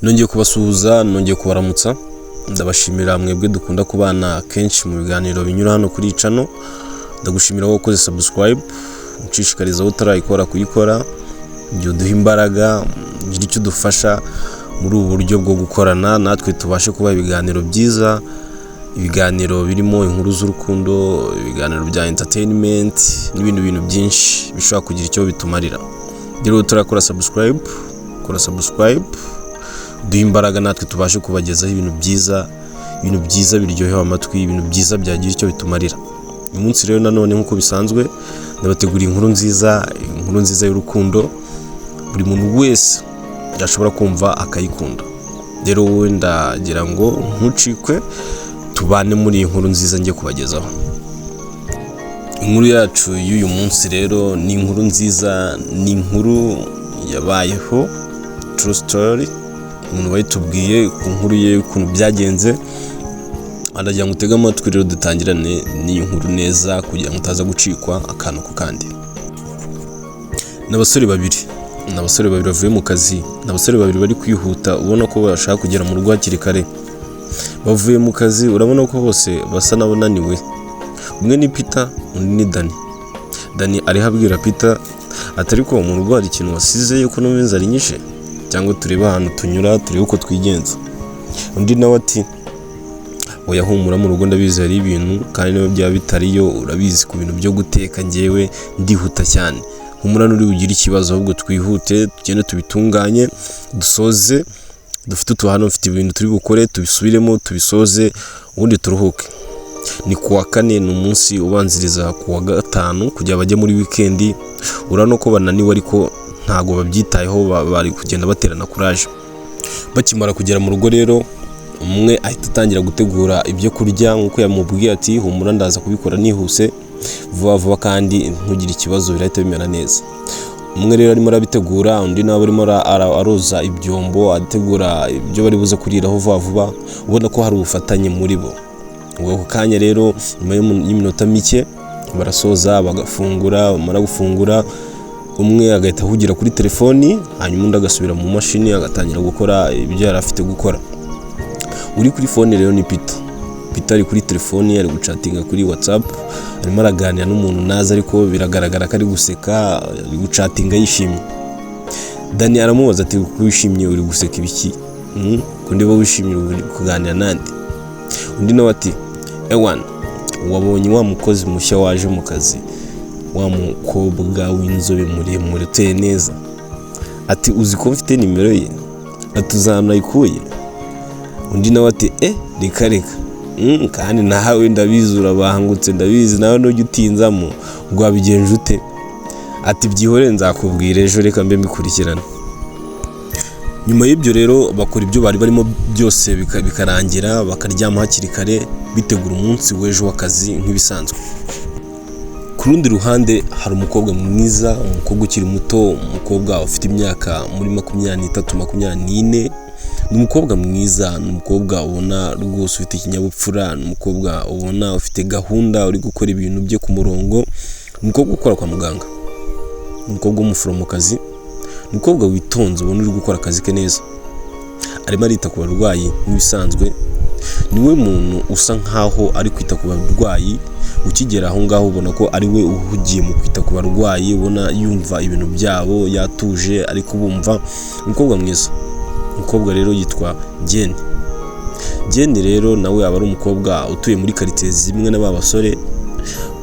Nongeye kubasuhuza, nongeye kubaramutsa. Ndabashimira mwebwe dukunda kubana kenshi mu biganiro binyura hano kuri channel. Ndagushimira wowe ukoze subscribe, ucishikariza utarayikora kuyikora. Ibyo duha imbaraga, gira icyo dufasha muri ubu buryo bwo gukorana natwe tubashe kuba ibiganiro byiza, ibiganiro birimo inkuru z'urukundo, ibiganiro bya entertainment n'ibindi bintu byinshi bishobora kugira icyo bitumarira. Rero turakora subscribe, duha imbaraga natwe tubashe kubagezaho ibintu byiza biryoheye amatwi, ibintu byiza byagira icyo bitumarira. Uyu munsi rero nanone nkuko bisanzwe ndabateguriye inkuru nziza y'urukundo buri muntu wese yashobora kumva akayikunda. Rero wowe ndagira ngo ntucikwe, tubane muri iyi nkuru nziza ngiye kubagezaho. Inkuru yacu y'uyu munsi rero ni inkuru nziza, ni inkuru yabayeho, true story. Umuntu wayitubwiye ku nkuru ye ukuntu byagenze, aragira ngo utege amatwi rero dutangirane n'iyi nkuru neza kugira ngo utaza gucikwa akantu ku kandi. N'abasore babiri bavuye mu kazi, n'abasore babiri bari kwihuta, ubona ko bashaka kugera mu rugo hakiri kare. Bavuye mu kazi, urabona ko bose basa n'abananiwe. Umwe ni Peter, undi ni Dani ari habwira Peter atari ko mu rugo hari ikintu wasize yuko n'umenza ari nyishe, cyangwa tureba ahantu tunyura turebe uko twigenza. Undi nawe ati oya humura, mu rugo ndabizi hari ibintu, kandi niba byaba bitariyo urabizi ku bintu byo guteka njyewe ndihuta cyane. Humura nuri ugira ikibazo, ahubwo twihute tugende tubitunganye dusoze, dufite utuhano, mfite ibintu turi bukore tubisubiremo tubisoze ubundi turuhuke. Ni kuwa kane, ni umunsi ubanziriza kuwa gatanu kugira bajye muri weekend. Urano ko bananiwe ariko ntago babyitayeho, bari kugenda baterana courage. Bakimara kugera mu rugo rero, umwe ahita atangira gutegura ibyo kurya nkuko yamubwiye ati humura ndaza kubikora nihuse vuba kandi ntugire ikibazo birahita bimera neza. Umwe rero arimo arabitegura, undi nawe arimo aroza ibyombo, ategura ibyo bari buze kuriraho vuba, ubona ko hari ubufatanye muri bo. Ubwo kanya rero nyuma y'iminota mike barasoza bagafungura. Bamara gufungura, umwe agahita ahugira kuri telefoni, hanyuma undi agasubira mu mashini agatangira gukora ibyo yari afite gukora. Uri kuri phone rero ni Peter ari kuri telefoni, ari gucatinga kuri WhatsApp, arimo araganira n'umuntu naza, ariko biragaragara ko ari guseka, ari gucatinga yishimye. Dani aramubaza ati wishimye uri guseka ibiki? Kundi bo wishimye uri kuganira nande? Undi nawe ati ewan, wabonye wa mukozi mushya waje mu kazi, wa mukobwa w'inzobe muremure uteye neza? Ati uzi ko mfite nimero ye? Atuzanayikuye? Undi nawe ati reka kandi nawe ndabizi urabahangutse, ndabizi nawe nujya utinzamo ngo wabigenje ute? Ati byihore nzakubwira ejo, reka mbe mbikurikirana. Nyuma y'ibyo rero bakora ibyo bari barimo byose bikarangira, bakaryama hakiri kare bitegura umunsi w'ejo w'akazi nk'ibisanzwe. Ku rundi ruhande hari umukobwa mwiza, umukobwa ukiri muto, umukobwa ufite imyaka muri 23-24. Ni umukobwa mwiza, ni umukobwa ubona rwose ufite ikinyabupfura, ni umukobwa ubona ufite gahunda, uri gukora ibintu bye ku murongo. Ni umukobwa ukora kwa muganga, ni umukobwa w'umuforomokazi, ni umukobwa witonze, ubona uri gukora akazi ke neza. Arimo arita ku barwayi nk'ibisanzwe. Niwe muntu usa nkaho ari kwita ku barwayi. Ukigera aho ngaho ubona ko ari we uhugiye mu kwita ku barwayi, ubona yumva ibintu byabo, yatuje ari kubumva. Umukobwa mwiza. Umukobwa rero yitwa Jane rero nawe aba ari umukobwa utuye muri quartier zimwe n'aba basore,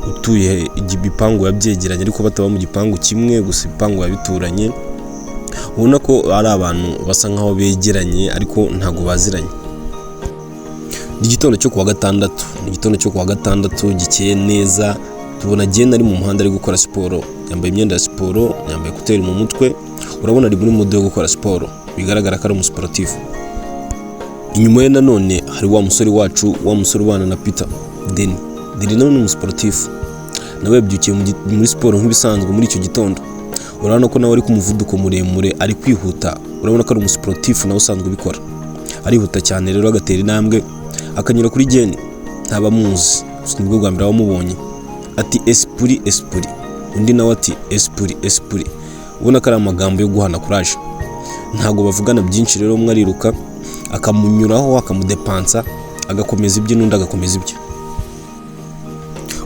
utuye igipangu yabyegeranye ariko bataba mu gipangu kimwe, gusa ibipangu yabituranye. Ubona ko ari abantu basa nkaho begeranye ariko ntago baziranye. Ni igitondo cyo kuwa gatandatu, gikeye neza. Tubona Jane ari mu muhanda ari gukora siporo, yambaye imyenda ya siporo, yambaye kuteri mu mutwe. Urabona ari muri mode yo gukora siporo, bigaragara ko ari umusportif. Inyuma ye nanone hari wa musore wacu, wa musore ubana na Peter, Dani nawe ni umusportif, nawe yabyukiye muri siporo nk'ibisanzwe muri icyo gitondo. Urabona ko nawe ari ku muvuduko muremure, ari kwihuta. Urabona ko ari umusportif nawe usanzwe ubikora, arihuta cyane. Rero agatera intambwe akanyura kuri Jane, ntabamuzi, nibwo bwa mbere wamubonye. Ati esprit, undi nawe ati esprit. Ubona ko ari amagambo yo guhana courage. ntago bavugana byinshi, rero umwe ariruka akamunyuraho akamudepansa agakomeza ibye n'undi agakomeza ibye.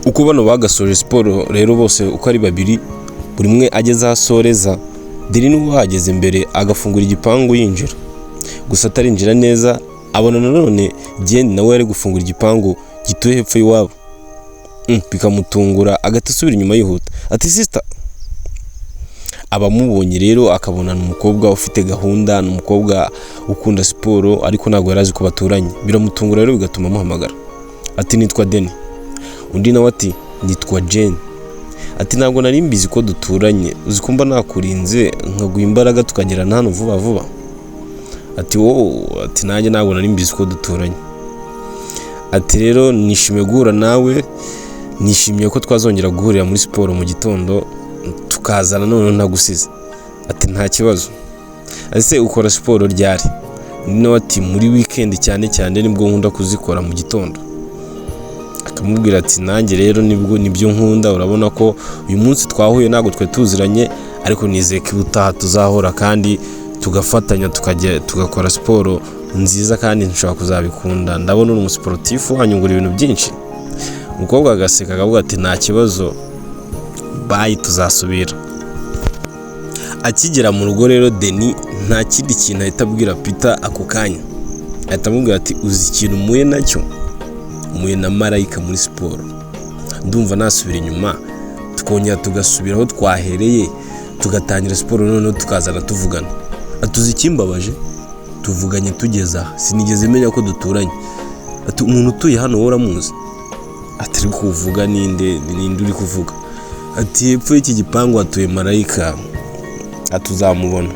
Uko bano bagasoje siporo rero bose uko ari babiri, buri umwe ageze aho asoreza, Deni niwe wahageze imbere agafungura igipangu yinjira, gusa atarinjira neza abona nanone Jane nawe ari gufungura igipangu gituye hepfo y'iwabo. Bikamutungura agahita asubira inyuma yihuta ati sister. Abamubonye rero akabona n'umukobwa ufite gahunda, n'umukobwa ukunda siporo ariko ntabwo yarazi ko baturanye. Biramutungura rero bigatuma amuhamagara ati nitwa Deni. Undi nawe ati nitwa Jane. Ati ntabwo nari mbizi ko duturanye, uzi ko mba nakurinze nkaguha imbaraga tukagerana hano vuba vuba. Ati wowe, ati nanjye ntabwo nari mbizi ko duturanye. Ati rero nishimiye guhura nawe, nishimiye ko twazongera guhurira muri siporo mu gitondo tukazana none ntagusize. Ati nta kibazo. Ese ukora siporo ryari? Nawe ati muri weekend cyane nibwo nkunda kuzikora mu gitondo. Akamubwira ati nanjye rero nibyo nkunda, urabona ko uyu munsi twahuye ntabwo twe tuziranye, ariko nizeye ko ubutaha tuzahora kandi tugafatanya tugakora siporo nziza kandi nshobora kuzabikunda. Ndabona uri umusiporutifu wanyungura ibintu byinshi. Umukobwa agaseka akavuga ati nta kibazo, bye tuzasubira. Akigera mu rugo rero Deni nta kindi kintu ahita abwira Peter ako kanya. Ahita amubwira ati uzi ikintu muye nacyo? Muye na marayika muri siporo. Ndumva nasubira inyuma tukongera tugasubira aho twahereye tugatangira siporo noneho tukazana tuvugana. Atuzi ikimbabaje? Tuvuganye tugeze aha sinigeze menya ko duturanye. Ati umuntu utuye hano wowe uramuzi? Ati ari kuvuga ninde uri kuvuga? Ati hepfo y'iki gipangu hatuye marayika, atuzamubona.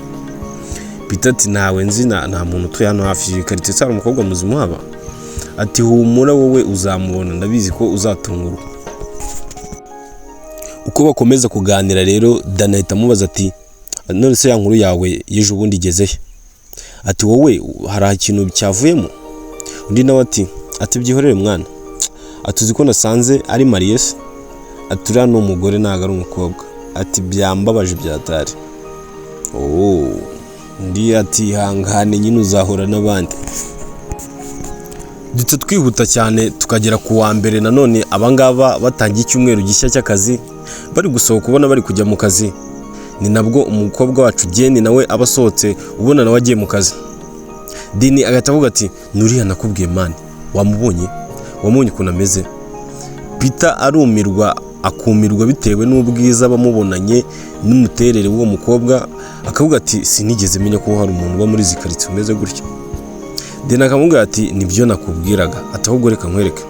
Peter ati nawe nzi nta muntu utuye hano hafi y'ikaritsiye, cyari umukobwa muzima haba. Ati humura wowe uzamubona, ndabizi ko uzatungurwa. Uko bakomeza kuganira rero Dani ahita amubaza ati none se ya nkuru yawe y'ejo bundi igeze he? Ati wowe hari ikintu cyavuyemo? Undi nawe ati byihorere mwana. Atuzi ko nasanze ari Marius. Ati uriya ni umugore ntabwo ari umukobwa. Ati byambabaje byatari. Undi ati hangane nyine uzahura n'abandi. Dutse twihuta cyane tukagera ku wa mbere nanone abangaba batangiye icyumweru gishya cy'akazi, bari gusohoka ubona bari kujya mu kazi. Ni nabwo umukobwa wacu Jane nawe abasohotse ubona nawe agiye mu kazi. Deni agahita avuga ati nuriya nakubwiye mani, wamubonye ukuntu ameze? Peter arumirwa akumirwa bitewe n'ubwiza bamubonanye n'umuterere w'uwo mukobwa, akavuga ati sinigeze menya ko hari umuntu uba muri izi karitsiye umeze gutya. Deni akamubwira ati nibyo nakubwiraga, ati ahubwo reka nkwereke.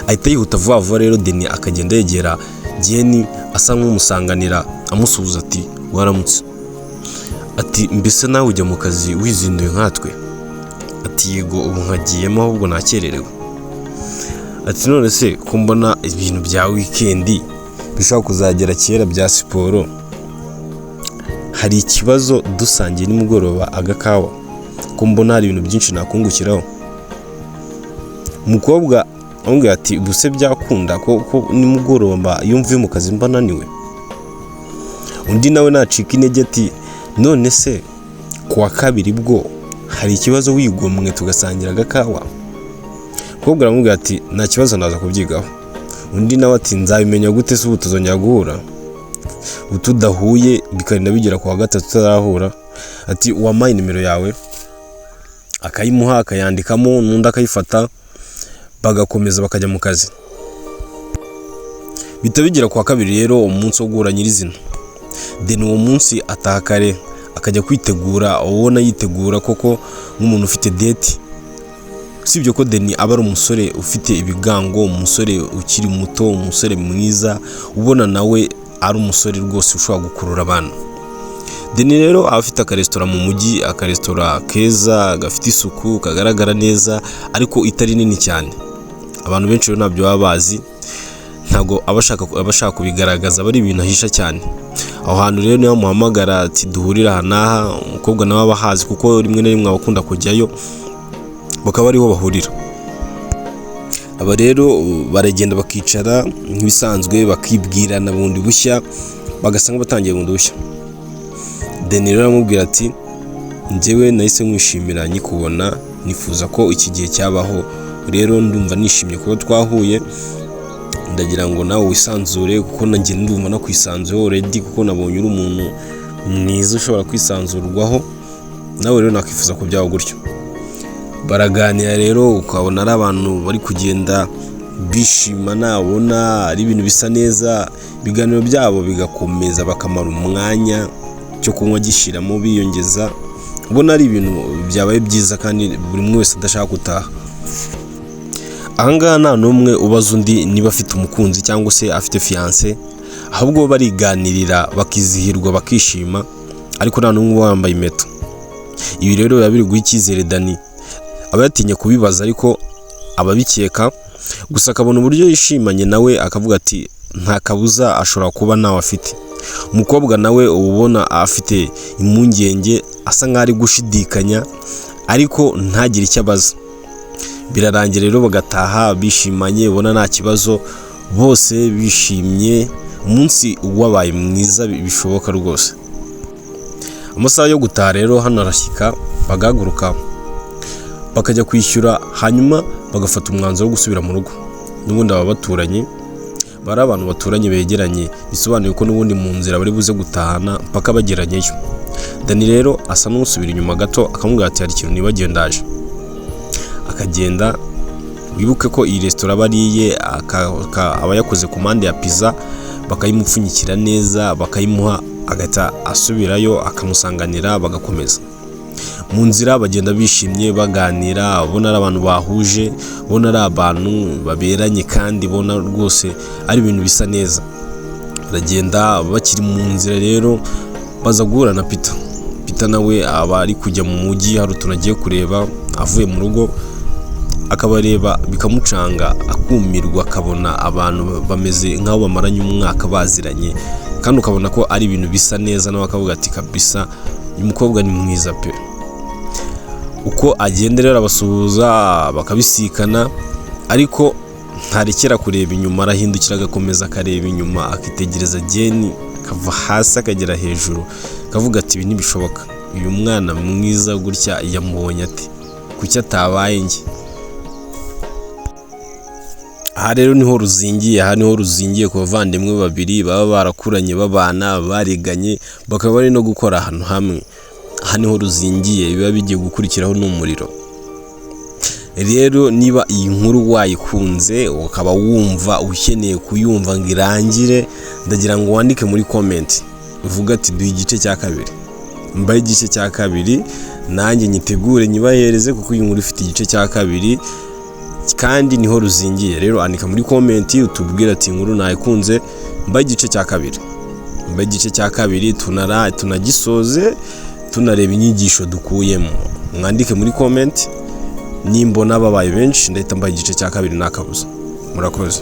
Ahita yihuta vuba vuba rero Deni akagenda yegera Jane asa nk'umusanganira amusuhuza ati waramutse. Ati mbese nawe ujya mu kazi wizinduye nkatwe? Ati yego ubu nkagiyemo ahubwo nakererewe. Ati none se ko mbona ibintu bya weekend bishobora kuzagera kera bya siporo, hari ikibazo dusangiye nimugoroba agakawa ko mbona hari ibintu byinshi nakungukiraho. Umukobwa amubwira ati buse byakunda ko nimugoroba iyo mvuye mu kazi mba naniwe. Undi nawe nacika intege ati none se kuwa kabiri bwo hari ikibazo wigomwe tugasangira agakawa? Umukobwa aramubwira ati nta kibazo naza kubyigaho. Undi nawe ati nzabimenya gute se ubu tuzongera guhura? Utudahuye bikarinda bigera kuwa gatatu tutarahura. Ati wampaye nimero yawe? Akayimuha akayandikamo n'undi akayifata bagakomeza bakajya mu kazi. Bitabigira kuwa kabiri rero umunsi wo guhura nyirizina. Deni uwo munsi ataha kare akajya kwitegura, ubona yitegura koko nk'umuntu ufite date. Usibye ko Deni aba ari umusore ufite ibigango, umusore ukiri muto, umusore mwiza, ubona nawe ari umusore rwose ushobora gukurura abantu. Deni rero afite akaresitora mu mujyi, akaresitora keza gafite isuku kagaragara neza ariko itari nini cyane. Abantu benshi rero ntabyo baba bazi, ntago abashaka kubigaragaza, bari ibintu ahisha cyane. Aho hantu rero niho muhamagara ati duhurira aha n'aha, umukobwa nawe abahazi kuko rimwe na rimwe abakunda kujyayo bakaba ariho bahurira. Aba rero baragenda bakicara nk'ibisanzwe bakibwirana bundi bushya, bagasanga batangiye bundi bushya. Deni rero aramubwira ati njyewe nahise mwishimira nyikubona, nifuza ko iki gihe cyabaho, rero ndumva nishimye kuko twahuye, ndagira ngo nawe wisanzure kuko nanjye ndumva no kwisanzura already, kuko nabonye uri umuntu mwiza ushobora kwisanzurwaho, nawe rero nakwifuza ko byaho gutyo. Baraganira rero ukabona ari abantu bari kugenda bishima, nabona ari ibintu bisa neza, ibiganiro byabo bigakomeza bakamara umwanya cyo kunywa gishiramo biyongeza, ubona ari ibintu byabaye byiza kandi buri umwe wese adashaka gutaha. Ahangaha nta n'umwe ubaza undi niba afite umukunzi cyangwa se afite fiancé, ahubwo bariganirira bakizihirwa bakishima, ariko nta n'umwe wambaye impeta. Ibi rero biba biri guha icyizere Dani, aba yatinye kubibaza ariko ababikeka, gusa akabona uburyo yishimanye nawe akavuga ati nta kabuza ashobora kuba nawe afite. Umukobwa nawe ubona afite impungenge, asa nk'aho ari gushidikanya ariko ntagire icyo abaza. Birarangira rero bagataha bishimanye, ubona nta kibazo, bose bishimye, umunsi wabaye mwiza bishoboka rwose. Amasaha yo gutaha rero hano arashyika, bagahaguruka bakajya kwishyura, hanyuma bagafata umwanzuro wo gusubira mu rugo. N'ubundi aba baturanye, bari abantu baturanye begeranye, bisobanuye ko n'ubundi mu nzira bari buze gutahana mpaka bageranyeyo. Dani rero asa n'usubira inyuma gato, akamubwira ati hari ikintu nibagiwe ndaje. Akagenda, wibuke ko iyi resitora bariye aba yakoze komande ya pizza, bakayimupfunyikira neza bakayimuha, agahita asubirayo akamusanganira bagakomeza. Mu nzira bagenda bishimye baganira, ubona ari abantu bahuje, ubona ari abantu baberanye kandi ubona rwose ari ibintu bisa neza. Baragenda bakiri mu nzira rero baza guhura na Peter nawe aba ari kujya mu mujyi, hari utuntu agiye kureba avuye mu rugo, akabareba bikamucanga, akumirwa, akabona abantu bameze nk'aho bamaranye umwaka baziranye, kandi ukabona ko ari ibintu bisa neza, nawe akavuga ati kabisa uyu mukobwa ni mwiza pe. Uko agenda rero abasuhuza bakabisikana, ariko ntarekera kureba inyuma, arahindukira agakomeza akareba inyuma, akitegereza Jeni kava hasi akagera hejuru, akavuga ati ibi ntibishoboka, uyu mwana mwiza gutya yamubonye ati kuki atabaye njye. Aha rero niho ruzingiye ku bavandimwe babiri baba barakuranye babana bariganye, bakaba bari no gukora ahantu hamwe. Aha niho ruzingiye, biba bigiye gukurikiraho n'umuriro. Rero niba iyi nkuru wayikunze ukaba wumva ukeneye kuyumva ngo irangire, ndagira ngo wandike muri comment uvuga ati duhe igice cya kabiri, mbaye igice cya kabiri nanjye nyitegure nyibahereze, kuko iyi nkuru ifite igice cya kabiri kandi niho ruzingiye. Rero andika muri comment utubwira ati inkuru nayikunze, mbaye igice cya kabiri, tunagisoze tunareba inyigisho dukuyemo. Mwandike muri comment, nimbona babaye benshi ndahita mbaye igice cya kabiri nakabuza. Murakoze.